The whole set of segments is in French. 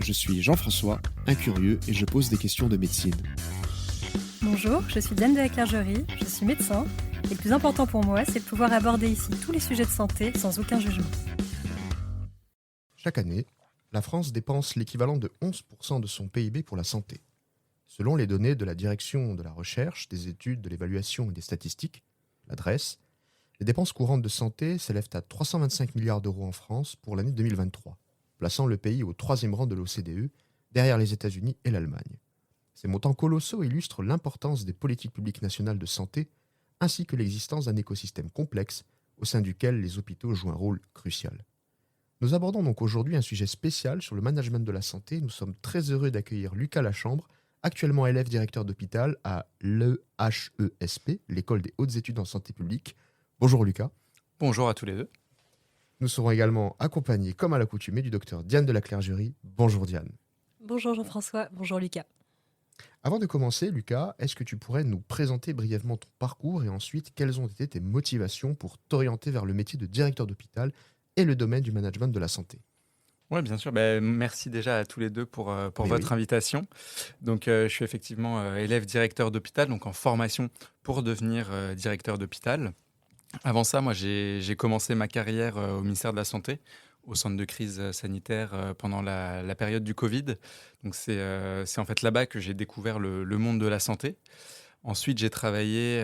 je suis Jean-François, un curieux et je pose des questions de médecine. Bonjour, je suis Diane de la Clergerie, je suis médecin et le plus important pour moi, c'est de pouvoir aborder ici tous les sujets de santé sans aucun jugement. Chaque année, la France dépense l'équivalent de 11% de son PIB pour la santé. Selon les données de la Direction de la Recherche, des Études, de l'Évaluation et des Statistiques, la DREES, les dépenses courantes de santé s'élèvent à 325 milliards d'euros en France pour l'année 2023, plaçant le pays au troisième rang de l'OCDE, derrière les États-Unis et l'Allemagne. Ces montants colossaux illustrent l'importance des politiques publiques nationales de santé, ainsi que l'existence d'un écosystème complexe au sein duquel les hôpitaux jouent un rôle crucial. Nous abordons donc aujourd'hui un sujet spécial sur le management de la santé. Nous sommes très heureux d'accueillir Lucas Lachambre, actuellement élève directeur d'hôpital à l'EHESP, l'École des hautes études en santé publique. Bonjour Lucas. Bonjour à tous les deux. Nous serons également accompagnés, comme à l'accoutumée, du docteur Diane de la Clergerie. Bonjour Diane. Bonjour Jean-François, bonjour Lucas. Avant de commencer, Lucas, est-ce que tu pourrais nous présenter brièvement ton parcours et ensuite quelles ont été tes motivations pour t'orienter vers le métier de directeur d'hôpital et le domaine du management de la santé? Oui, bien sûr. Merci déjà à tous les deux pour votre invitation. Donc, je suis effectivement élève directeur d'hôpital, donc en formation pour devenir directeur d'hôpital. Avant ça, moi, j'ai commencé ma carrière au ministère de la Santé, au centre de crise sanitaire pendant la période du Covid. Donc, c'est en fait là-bas que j'ai découvert le monde de la santé. Ensuite, j'ai travaillé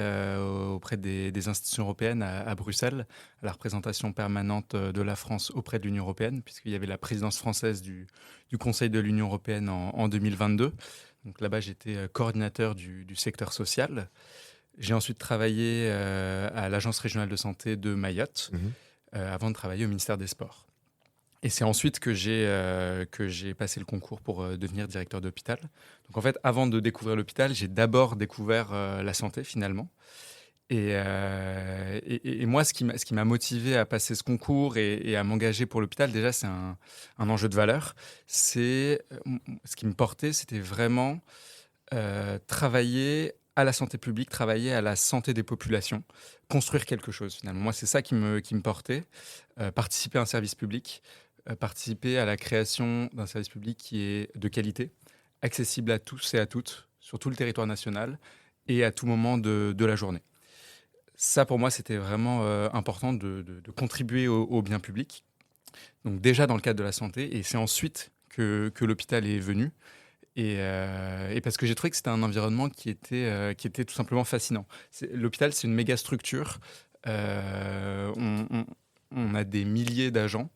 auprès des institutions européennes à Bruxelles, à la représentation permanente de la France auprès de l'Union européenne, puisqu'il y avait la présidence française du Conseil de l'Union européenne en 2022. Donc là-bas, j'étais coordinateur du secteur social. J'ai ensuite travaillé à l'Agence régionale de santé de Mayotte, avant de travailler au ministère des Sports. Et c'est ensuite que j'ai passé le concours pour devenir directeur d'hôpital. Donc en fait, avant de découvrir l'hôpital, j'ai d'abord découvert la santé finalement. Et moi, ce qui m'a motivé à passer ce concours et à m'engager pour l'hôpital, déjà, c'est un enjeu de valeur. Ce qui me portait, c'était vraiment travailler à la santé publique, travailler à la santé des populations, construire quelque chose finalement. Moi, c'est ça qui me portait, participer à un service public, participer à la création d'un service public qui est de qualité, accessible à tous et à toutes, sur tout le territoire national et à tout moment de la journée. Ça, pour moi, c'était vraiment important de contribuer au bien public. Donc déjà dans le cadre de la santé, et c'est ensuite que l'hôpital est venu. Et parce que j'ai trouvé que c'était un environnement qui était tout simplement fascinant. L'hôpital, c'est une méga structure. On a des milliers d'agents.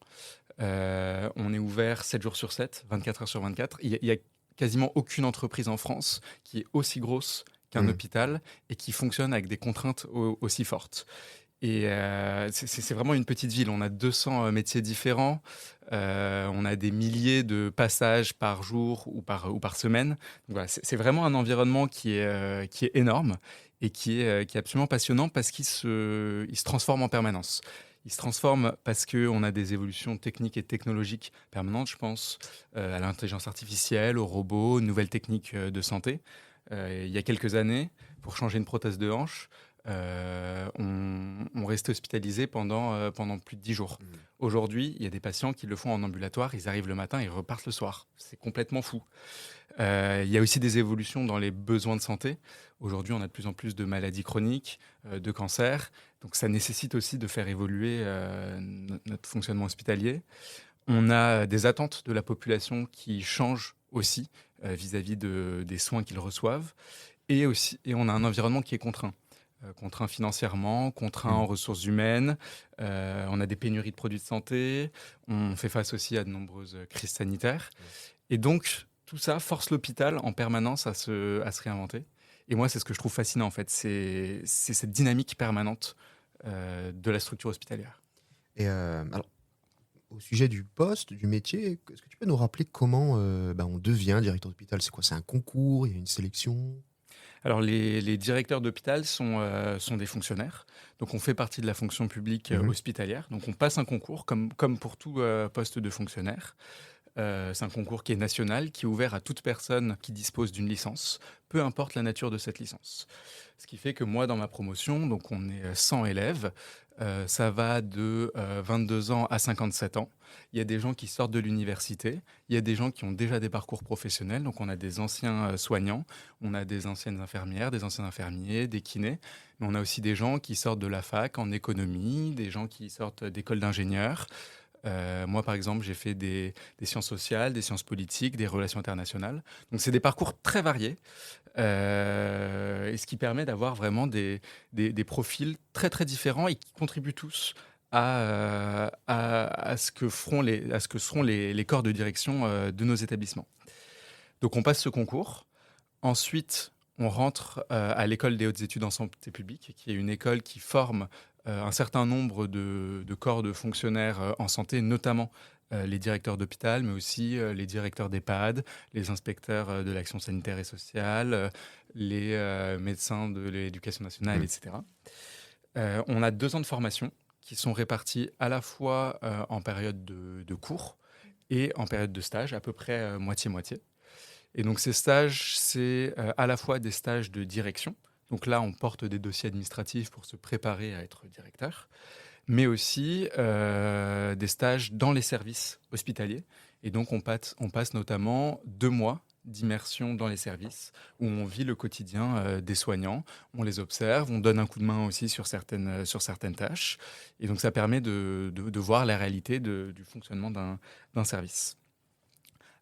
On est ouvert 7 jours sur 7, 24 heures sur 24. Il y a quasiment aucune entreprise en France qui est aussi grosse qu'un hôpital et qui fonctionne avec des contraintes aussi fortes. Et c'est vraiment une petite ville. On a 200 métiers différents. On a des milliers de passages par jour ou par semaine. Donc voilà, c'est vraiment un environnement qui est énorme et qui est absolument passionnant parce qu'il se transforme en permanence. Il se transforme parce qu'on a des évolutions techniques et technologiques permanentes, je pense, à l'intelligence artificielle, aux robots, aux nouvelles techniques de santé. Il y a quelques années, pour changer une prothèse de hanche, on restait hospitalisé pendant plus de 10 jours. Aujourd'hui, il y a des patients qui le font en ambulatoire, ils arrivent le matin, ils repartent le soir. C'est complètement fou. Il y a aussi des évolutions dans les besoins de santé. Aujourd'hui, on a de plus en plus de maladies chroniques, de cancers. Donc ça nécessite aussi de faire évoluer notre fonctionnement hospitalier. On a des attentes de la population qui changent aussi vis-à-vis des soins qu'ils reçoivent. Et on a un environnement qui est contraint. Contraint financièrement, contraint en ressources humaines. On a des pénuries de produits de santé. On fait face aussi à de nombreuses crises sanitaires. Et donc, tout ça force l'hôpital en permanence à se réinventer. Et moi, c'est ce que je trouve fascinant, en fait. C'est cette dynamique permanente de la structure hospitalière. Et alors, au sujet du poste, du métier, est-ce que tu peux nous rappeler comment on devient directeur d'hôpital? C'est quoi? C'est un concours? Il y a une sélection? Alors, les directeurs d'hôpital sont des fonctionnaires. Donc, on fait partie de la fonction publique hospitalière. Donc, on passe un concours, comme pour tout poste de fonctionnaire. C'est un concours qui est national, qui est ouvert à toute personne qui dispose d'une licence, peu importe la nature de cette licence. Ce qui fait que moi, dans ma promotion, donc on est 100 élèves, Ça va de 22 ans à 57 ans. Il y a des gens qui sortent de l'université, il y a des gens qui ont déjà des parcours professionnels, donc on a des anciens soignants, on a des anciennes infirmières, des anciens infirmiers, des kinés, mais on a aussi des gens qui sortent de la fac en économie, des gens qui sortent d'écoles d'ingénieurs. Moi, par exemple, j'ai fait des sciences sociales, des sciences politiques, des relations internationales. Donc, c'est des parcours très variés, et ce qui permet d'avoir vraiment des profils très, très différents et qui contribuent tous à ce que seront les corps de direction de nos établissements. Donc, on passe ce concours. Ensuite, on rentre à l'école des hautes études en santé publique, qui est une école qui forme un certain nombre de corps de fonctionnaires en santé, notamment les directeurs d'hôpital, mais aussi les directeurs d'EHPAD, les inspecteurs de l'action sanitaire et sociale, les médecins de l'éducation nationale, etc. On a 2 ans de formation qui sont répartis à la fois en période de cours et en période de stage, à peu près moitié-moitié. Et donc ces stages, c'est à la fois des stages de direction. Donc là, on porte des dossiers administratifs pour se préparer à être directeur, mais aussi des stages dans les services hospitaliers. Et donc on passe notamment 2 mois d'immersion dans les services où on vit le quotidien des soignants, on les observe, on donne un coup de main aussi sur certaines tâches. Et donc ça permet de voir la réalité du fonctionnement d'un service.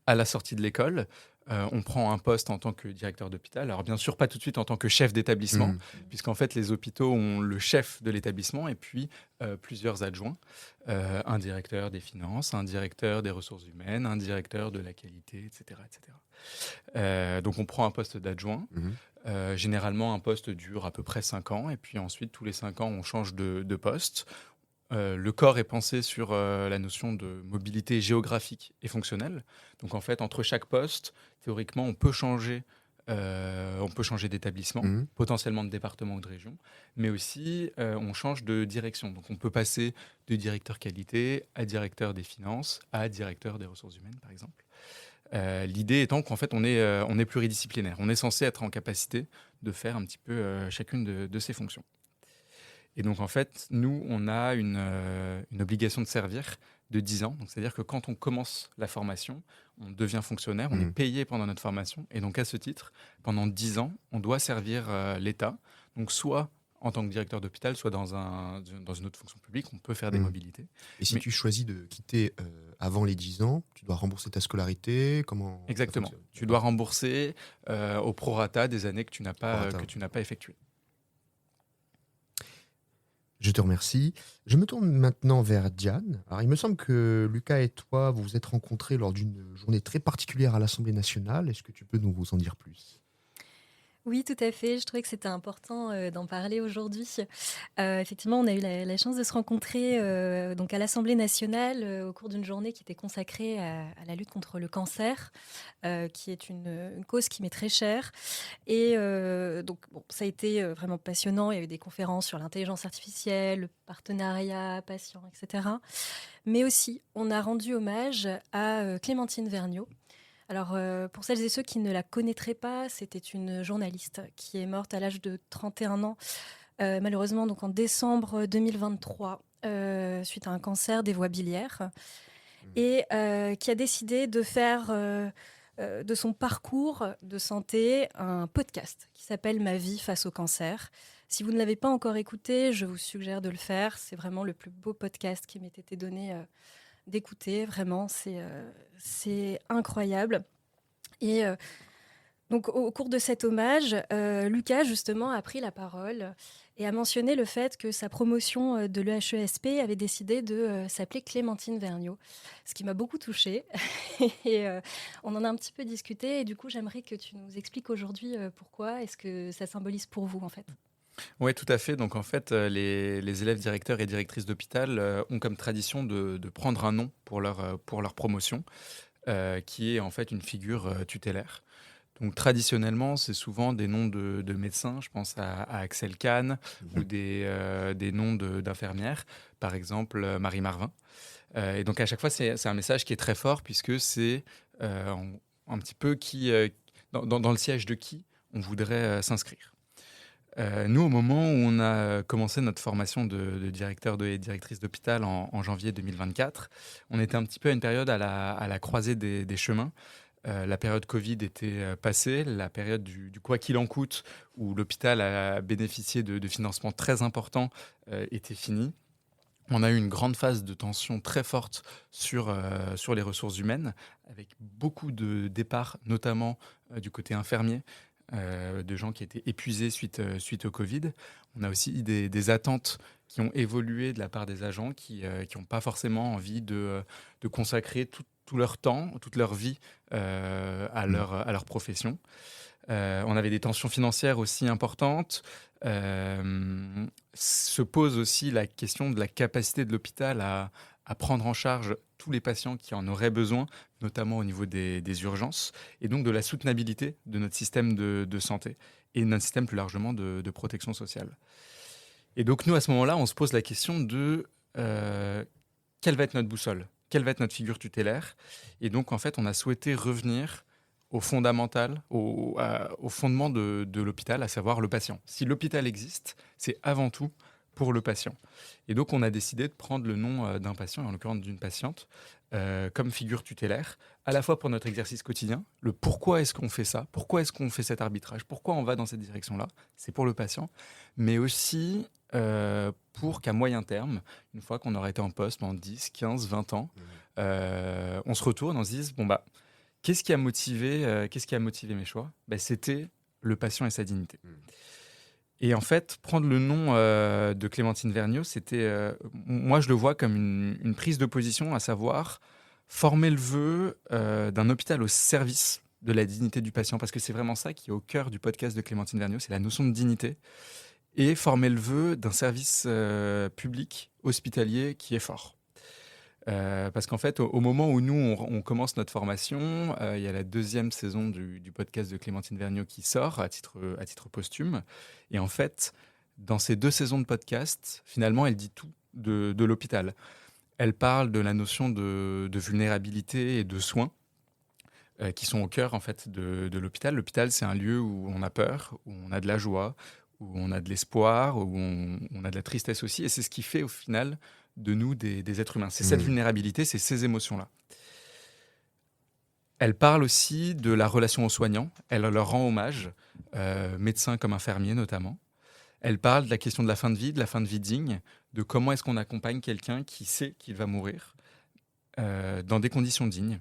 À la sortie de l'école, on prend un poste en tant que directeur d'hôpital. Alors bien sûr, pas tout de suite en tant que chef d'établissement, puisqu'en fait, les hôpitaux ont le chef de l'établissement et puis plusieurs adjoints. Un directeur des finances, un directeur des ressources humaines, un directeur de la qualité, etc. etc. Donc on prend un poste d'adjoint. Généralement, un poste dure à peu près 5 ans. Et puis ensuite, tous les 5 ans, on change de poste. Le corps est pensé sur la notion de mobilité géographique et fonctionnelle. Donc en fait, entre chaque poste, théoriquement, on peut changer d'établissement, potentiellement de département ou de région, mais aussi on change de direction. Donc on peut passer de directeur qualité à directeur des finances, à directeur des ressources humaines, par exemple. L'idée étant qu'en fait, on est pluridisciplinaire. On est censé être en capacité de faire un petit peu chacune de ces fonctions. Et donc, en fait, nous, on a une obligation de servir de 10 ans. Donc, c'est-à-dire que quand on commence la formation, on devient fonctionnaire, on est payé pendant notre formation. Et donc, à ce titre, pendant 10 ans, on doit servir l'État. Donc, soit en tant que directeur d'hôpital, soit dans une autre fonction publique, on peut faire des mobilités. Et si tu choisis de quitter avant les 10 ans, tu dois rembourser ta scolarité. Comment Exactement. Tu dois rembourser au prorata des années que tu n'as pas effectuées. Je te remercie. Je me tourne maintenant vers Diane. Alors, il me semble que Lucas et toi, vous vous êtes rencontrés lors d'une journée très particulière à l'Assemblée nationale. Est-ce que tu peux nous en dire plus ? Oui, tout à fait. Je trouvais que c'était important d'en parler aujourd'hui. Effectivement, on a eu la chance de se rencontrer donc à l'Assemblée nationale au cours d'une journée qui était consacrée à la lutte contre le cancer, qui est une cause qui m'est très chère. Et donc, ça a été vraiment passionnant. Il y a eu des conférences sur l'intelligence artificielle, le partenariat patient, etc. Mais aussi, on a rendu hommage à Clémentine Vergnaud. Alors, pour celles et ceux qui ne la connaîtraient pas, c'était une journaliste qui est morte à l'âge de 31 ans, malheureusement donc en décembre 2023, suite à un cancer des voies biliaires, et qui a décidé de faire de son parcours de santé un podcast qui s'appelle « Ma vie face au cancer ». Si vous ne l'avez pas encore écouté, je vous suggère de le faire. C'est vraiment le plus beau podcast qui m'ait été donné d'écouter, vraiment, c'est incroyable. Et donc, au cours de cet hommage, Lucas, justement, a pris la parole et a mentionné le fait que sa promotion de l'EHESP avait décidé de s'appeler Clémentine Vergnaud, ce qui m'a beaucoup touchée. Et on en a un petit peu discuté. Et du coup, j'aimerais que tu nous expliques aujourd'hui pourquoi est-ce que ça symbolise pour vous, en fait. Oui, tout à fait. Donc, en fait, les élèves directeurs et directrices d'hôpital ont comme tradition de prendre un nom pour leur promotion, qui est en fait une figure tutélaire. Donc, traditionnellement, c'est souvent des noms de médecins. Je pense à Axel Kahn ou des noms d'infirmières, par exemple Marie Marvin. Et donc, à chaque fois, c'est un message qui est très fort puisque c'est un petit peu dans le siège de qui on voudrait s'inscrire. Nous, au moment où on a commencé notre formation de directeur et directrice d'hôpital en janvier 2024, on était un petit peu à une période à la croisée des chemins. La période Covid était passée, la période du quoi qu'il en coûte, où l'hôpital a bénéficié de financements très importants, était finie. On a eu une grande phase de tension très forte sur les ressources humaines, avec beaucoup de départs, notamment du côté infirmier, de gens qui étaient épuisés suite au Covid. On a aussi eu des attentes qui ont évolué de la part des agents qui n'ont pas forcément envie de consacrer tout leur temps, toute leur vie à leur profession. On avait des tensions financières aussi importantes. Se pose aussi la question de la capacité de l'hôpital à prendre en charge tous les patients qui en auraient besoin, notamment au niveau des urgences, et donc de la soutenabilité de notre système de santé et de notre système plus largement de protection sociale. Et donc nous, à ce moment-là, on se pose la question de quelle va être notre boussole, quelle va être notre figure tutélaire. Et donc, en fait, on a souhaité revenir au fondamental, au fondement de l'hôpital, à savoir le patient. Si l'hôpital existe, c'est avant tout pour le patient. Et donc, on a décidé de prendre le nom d'un patient, en l'occurrence d'une patiente, comme figure tutélaire, à la fois pour notre exercice quotidien, le pourquoi est-ce qu'on fait ça, pourquoi est-ce qu'on fait cet arbitrage, pourquoi on va dans cette direction-là, c'est pour le patient, mais aussi pour qu'à moyen terme, une fois qu'on aura été en poste pendant 10, 15, 20 ans, on se retourne, on se dise, bon bah, qu'est-ce qui a motivé mes choix ? C'était le patient et sa dignité. Et en fait, prendre le nom de Clémentine Vergniaud, c'était, moi je le vois comme une prise de position, à savoir former le vœu d'un hôpital au service de la dignité du patient, parce que c'est vraiment ça qui est au cœur du podcast de Clémentine Vergniaud, c'est la notion de dignité, et former le vœu d'un service public hospitalier qui est fort. Parce qu'en fait, au moment où nous, on commence notre formation, il y a la 2e saison du podcast de Clémentine Vergniaud qui sort à titre posthume. Et en fait, dans ces 2 saisons de podcast, finalement, elle dit tout de l'hôpital. Elle parle de la notion de vulnérabilité et de soins qui sont au cœur en fait, de l'hôpital. L'hôpital, c'est un lieu où on a peur, où on a de la joie, où on a de l'espoir, où on a de la tristesse aussi. Et c'est ce qui fait au final de nous des êtres humains. C'est cette vulnérabilité, c'est ces émotions-là. Elle parle aussi de la relation aux soignants. Elle leur rend hommage, médecins comme infirmiers notamment. Elle parle de la question de la fin de vie digne, de comment est-ce qu'on accompagne quelqu'un qui sait qu'il va mourir dans des conditions dignes.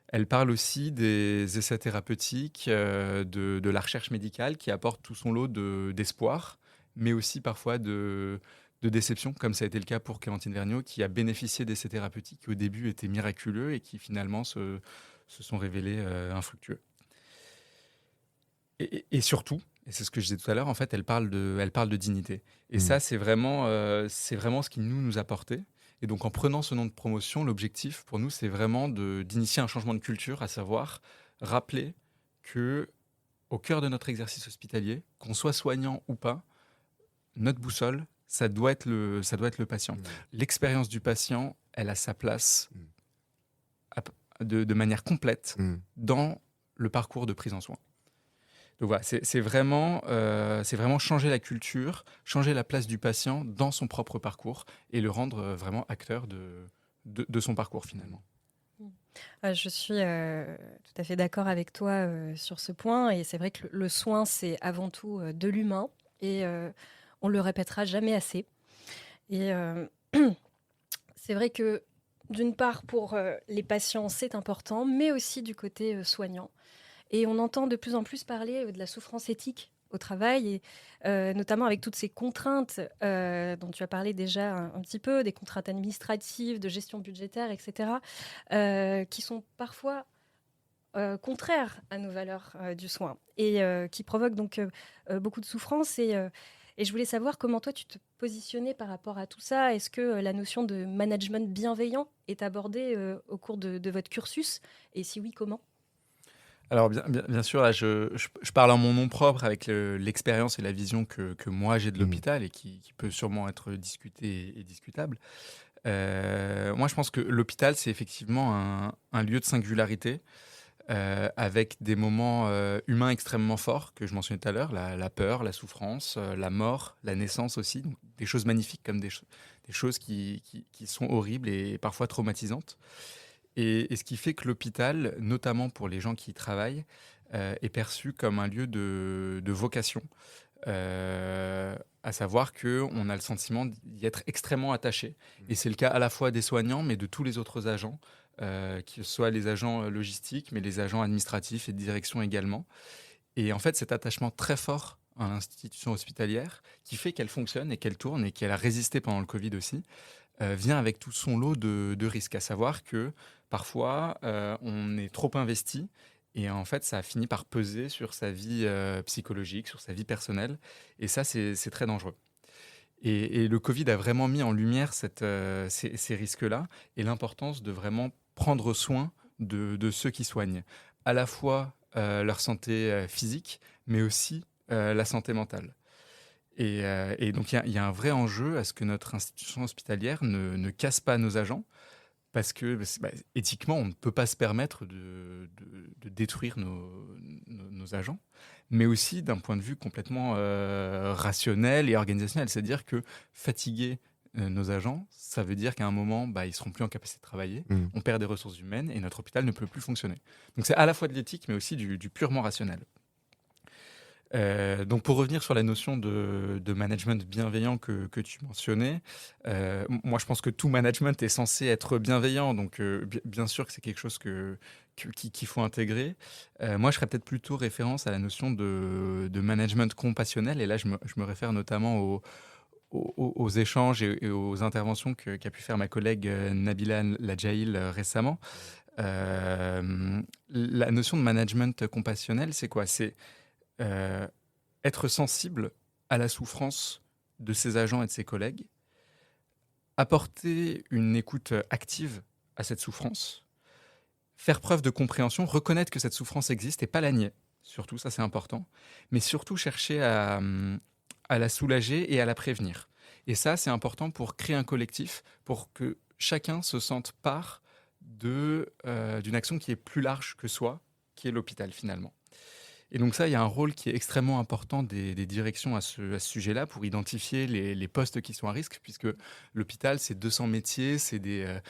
Elle parle aussi des essais thérapeutiques, de la recherche médicale qui apporte tout son lot d'espoir, mais aussi parfois de déception, comme ça a été le cas pour Clémentine Vergniaud, qui a bénéficié d'essais thérapeutiques qui au début étaient miraculeux et qui finalement se sont révélés infructueux. Et surtout, et c'est ce que je disais tout à l'heure, en fait, elle parle de dignité. Et ça, c'est vraiment ce qui nous a porté. Et donc, en prenant ce nom de promotion, l'objectif pour nous, c'est vraiment d'initier un changement de culture, à savoir rappeler que au cœur de notre exercice hospitalier, qu'on soit soignant ou pas, notre boussole, ça doit être le patient. L'expérience du patient, elle a sa place de manière complète dans le parcours de prise en soin. Donc voilà, c'est vraiment changer la culture, changer la place du patient dans son propre parcours et le rendre vraiment acteur de son parcours finalement. Je suis tout à fait d'accord avec toi sur ce point. Et c'est vrai que le soin, c'est avant tout de l'humain. Et on le répétera jamais assez. Et c'est vrai que d'une part, pour les patients, c'est important, mais aussi du côté soignant. Et on entend de plus en plus parler de la souffrance éthique au travail, et notamment avec toutes ces contraintes dont tu as parlé déjà un petit peu, des contraintes administratives, de gestion budgétaire, etc., qui sont parfois contraires à nos valeurs du soin et qui provoquent donc beaucoup de souffrance. Et je voulais savoir comment toi tu te positionnais par rapport à tout ça. Est-ce que la notion de management bienveillant est abordée au cours de votre cursus ? Et si oui, comment ? Alors bien sûr, là, je parle en mon nom propre avec l'expérience et la vision que moi j'ai de l'hôpital et qui peut sûrement être discutée et discutable. Moi, je pense que l'hôpital, c'est effectivement un lieu de singularité avec des moments humains extrêmement forts que je mentionnais tout à l'heure, la peur, la souffrance, la mort, la naissance aussi, donc des choses magnifiques comme des choses qui sont horribles et parfois traumatisantes. Et ce qui fait que l'hôpital, notamment pour les gens qui y travaillent, est perçu comme un lieu de vocation. À savoir qu'on a le sentiment d'y être extrêmement attaché. Et c'est le cas à la fois des soignants, mais de tous les autres agents, que ce soit les agents logistiques, mais les agents administratifs et de direction également. Et en fait, cet attachement très fort à l'institution hospitalière, qui fait qu'elle fonctionne et qu'elle tourne et qu'elle a résisté pendant le Covid aussi, vient avec tout son lot de risques. À savoir que parfois, on est trop investi et en fait, ça a fini par peser sur sa vie psychologique, sur sa vie personnelle. Et ça, c'est très dangereux. Et le Covid a vraiment mis en lumière ces risques-là et l'importance de vraiment prendre soin de ceux qui soignent. À la fois leur santé physique, mais aussi la santé mentale. Et donc, il y a un vrai enjeu à ce que notre institution hospitalière ne casse pas nos agents, parce que éthiquement, on ne peut pas se permettre de détruire nos agents, mais aussi d'un point de vue complètement rationnel et organisationnel. C'est-à-dire que fatiguer nos agents, ça veut dire qu'à un moment, ils ne seront plus en capacité de travailler, on perd des ressources humaines et notre hôpital ne peut plus fonctionner. Donc c'est à la fois de l'éthique, mais aussi du purement rationnel. Donc pour revenir sur la notion de management bienveillant que tu mentionnais, moi je pense que tout management est censé être bienveillant, donc bien sûr que c'est quelque chose qu'il faut intégrer. Moi je ferais peut-être plutôt référence à la notion de management compassionnel, et là je me réfère notamment aux échanges et aux interventions qu'a pu faire ma collègue Nabila Ladjaïl récemment. La notion de management compassionnel, c'est quoi ? C'est être sensible à la souffrance de ses agents et de ses collègues, apporter une écoute active à cette souffrance, faire preuve de compréhension, reconnaître que cette souffrance existe et pas la nier, surtout, ça c'est important, mais surtout chercher à la soulager et à la prévenir. Et ça, c'est important pour créer un collectif, pour que chacun se sente part d'une action qui est plus large que soi, qui est l'hôpital finalement. Et donc ça, il y a un rôle qui est extrêmement important des directions à ce sujet-là pour identifier les postes qui sont à risque, puisque l'hôpital, c'est 200 métiers, c'est des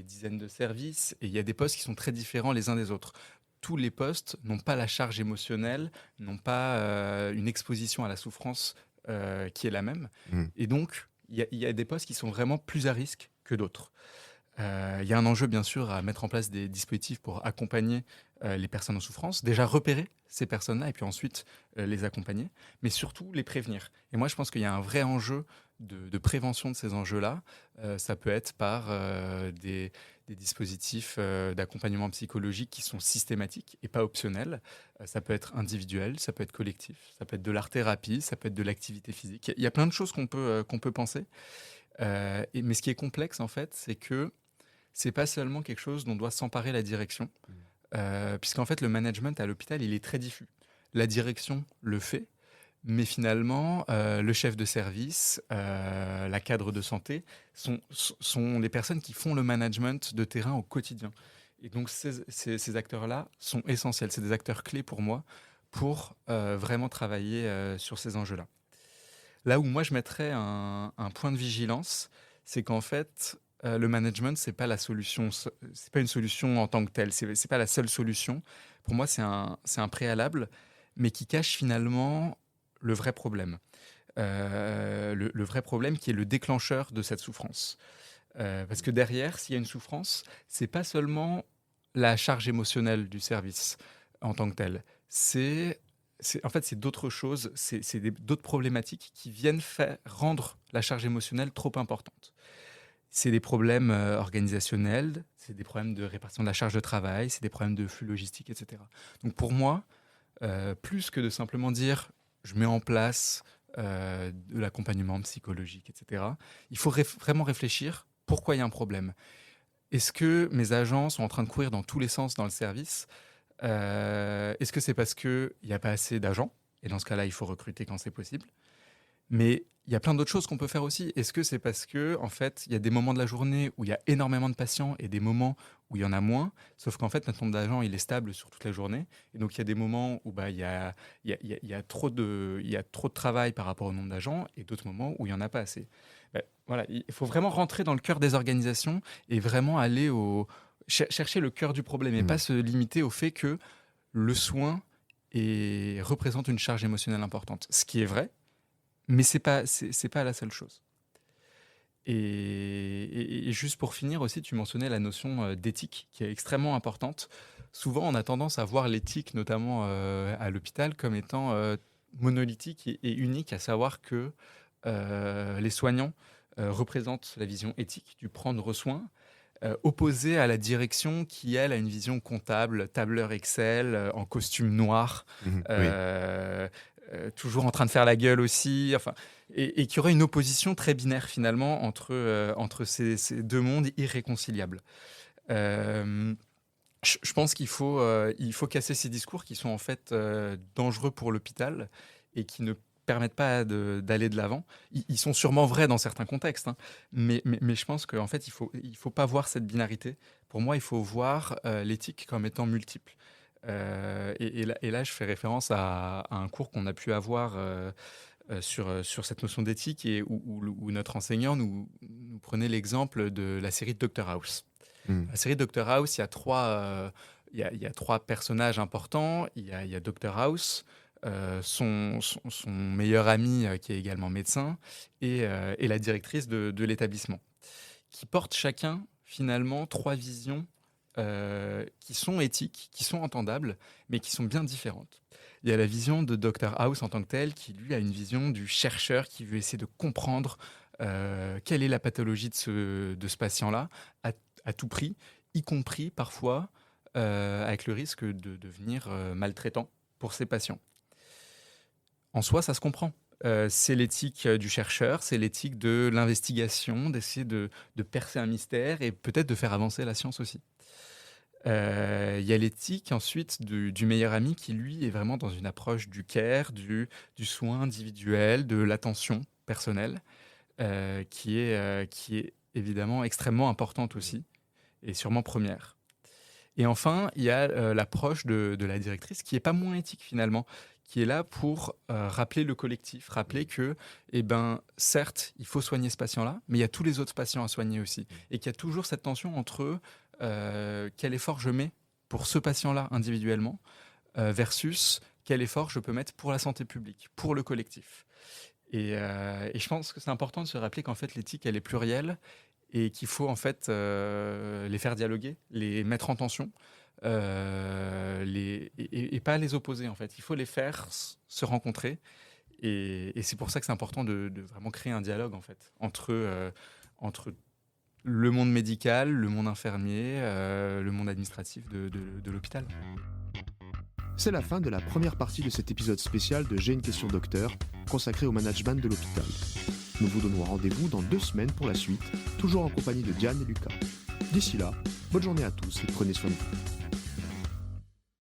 dizaines de services, et il y a des postes qui sont très différents les uns des autres. Tous les postes n'ont pas la charge émotionnelle, n'ont pas une exposition à la souffrance qui est la même. Et donc, il y a des postes qui sont vraiment plus à risque que d'autres. Il y a un enjeu, bien sûr, à mettre en place des dispositifs pour accompagner les personnes en souffrance. Déjà repérer ces personnes-là et puis ensuite les accompagner, mais surtout les prévenir. Et moi, je pense qu'il y a un vrai enjeu de prévention de ces enjeux-là. Ça peut être par des dispositifs d'accompagnement psychologique qui sont systématiques et pas optionnels. Ça peut être individuel, ça peut être collectif, ça peut être de l'art-thérapie, ça peut être de l'activité physique. Il y a plein de choses qu'on peut penser. Mais ce qui est complexe, en fait, c'est que c'est pas seulement quelque chose dont doit s'emparer la direction, puisqu'en fait, le management à l'hôpital, il est très diffus. La direction le fait, mais finalement, le chef de service, la cadre de santé, sont les personnes qui font le management de terrain au quotidien. Et donc, ces acteurs-là sont essentiels. C'est des acteurs clés pour moi pour vraiment travailler sur ces enjeux-là. Là où moi, je mettrais un point de vigilance, c'est qu'en fait, le management, c'est pas la solution, c'est pas une solution en tant que telle, c'est pas la seule solution. Pour moi, c'est un préalable, mais qui cache finalement le vrai problème. Le vrai problème qui est le déclencheur de cette souffrance. Parce que derrière, s'il y a une souffrance, c'est pas seulement la charge émotionnelle du service en tant que telle. En fait, c'est d'autres choses, c'est d'autres problématiques qui viennent rendre la charge émotionnelle trop importante. C'est des problèmes organisationnels, c'est des problèmes de répartition de la charge de travail, c'est des problèmes de flux logistique, etc. Donc pour moi, plus que de simplement dire « je mets en place de l'accompagnement psychologique, etc. », il faut vraiment réfléchir pourquoi il y a un problème. Est-ce que mes agents sont en train de courir dans tous les sens dans le service ? Est-ce que c'est parce qu'il n'y a pas assez d'agents ? Et dans ce cas-là, il faut recruter quand c'est possible. Mais il y a plein d'autres choses qu'on peut faire aussi. Est-ce que c'est parce que, en fait, il y a des moments de la journée où il y a énormément de patients et des moments où il y en a moins, sauf qu'en fait, notre nombre d'agents, il est stable sur toute la journée. Et donc, il y a des moments où il y a trop de travail par rapport au nombre d'agents et d'autres moments où il n'y en a pas assez. Voilà, il faut vraiment rentrer dans le cœur des organisations et vraiment aller chercher le cœur du problème et pas se limiter au fait que le soin représente une charge émotionnelle importante. Ce qui est vrai, mais c'est pas la seule chose. Et juste pour finir aussi, tu mentionnais la notion d'éthique qui est extrêmement importante. Souvent, on a tendance à voir l'éthique, notamment à l'hôpital, comme étant monolithique et unique, à savoir que les soignants représentent la vision éthique du prendre soin, opposée à la direction qui, elle, a une vision comptable, tableur Excel, en costume noir, toujours en train de faire la gueule aussi, et qui aurait une opposition très binaire finalement entre ces deux mondes irréconciliables. Je pense qu'il faut casser ces discours qui sont en fait dangereux pour l'hôpital et qui ne permettent pas d'aller de l'avant. Ils sont sûrement vrais dans certains contextes, hein, mais je pense qu'en fait, il faut pas voir cette binarité. Pour moi, il faut voir l'éthique comme étant multiple. Et là, je fais référence à un cours qu'on a pu avoir sur cette notion d'éthique et où notre enseignant nous prenait l'exemple de la série Dr House. La série Dr House, il y a trois personnages importants. Il y a Dr House, son meilleur ami qui est également médecin et la directrice de l'établissement, qui portent chacun finalement trois visions qui sont éthiques, qui sont entendables, mais qui sont bien différentes. Il y a la vision de Dr House en tant que tel, qui lui a une vision du chercheur qui veut essayer de comprendre quelle est la pathologie de ce patient-là à tout prix, y compris parfois avec le risque de devenir maltraitant pour ses patients. En soi, ça se comprend. C'est l'éthique du chercheur, c'est l'éthique de l'investigation, d'essayer de percer un mystère et peut-être de faire avancer la science aussi. Il y a l'éthique ensuite du meilleur ami qui, lui, est vraiment dans une approche du care, du soin individuel, de l'attention personnelle, qui est évidemment extrêmement importante aussi, et sûrement première. Et enfin, il y a l'approche de la directrice qui n'est pas moins éthique finalement, qui est là pour rappeler le collectif, rappeler que, certes, il faut soigner ce patient-là, mais il y a tous les autres patients à soigner aussi. Et qu'il y a toujours cette tension entre quel effort je mets pour ce patient-là individuellement versus quel effort je peux mettre pour la santé publique, pour le collectif. Et je pense que c'est important de se rappeler qu'en fait, l'éthique, elle est plurielle et qu'il faut en fait les faire dialoguer, les mettre en tension, et pas les opposer en fait. Il faut les faire se rencontrer et c'est pour ça que c'est important de vraiment créer un dialogue en fait entre le monde médical, le monde infirmier, le monde administratif de l'hôpital. C'est la fin de la première partie de cet épisode spécial de J'ai une question docteur, consacré au management de l'hôpital. Nous vous donnons rendez-vous dans 2 semaines pour la suite, toujours en compagnie de Diane et Lucas. D'ici là, bonne journée à tous et prenez soin de vous.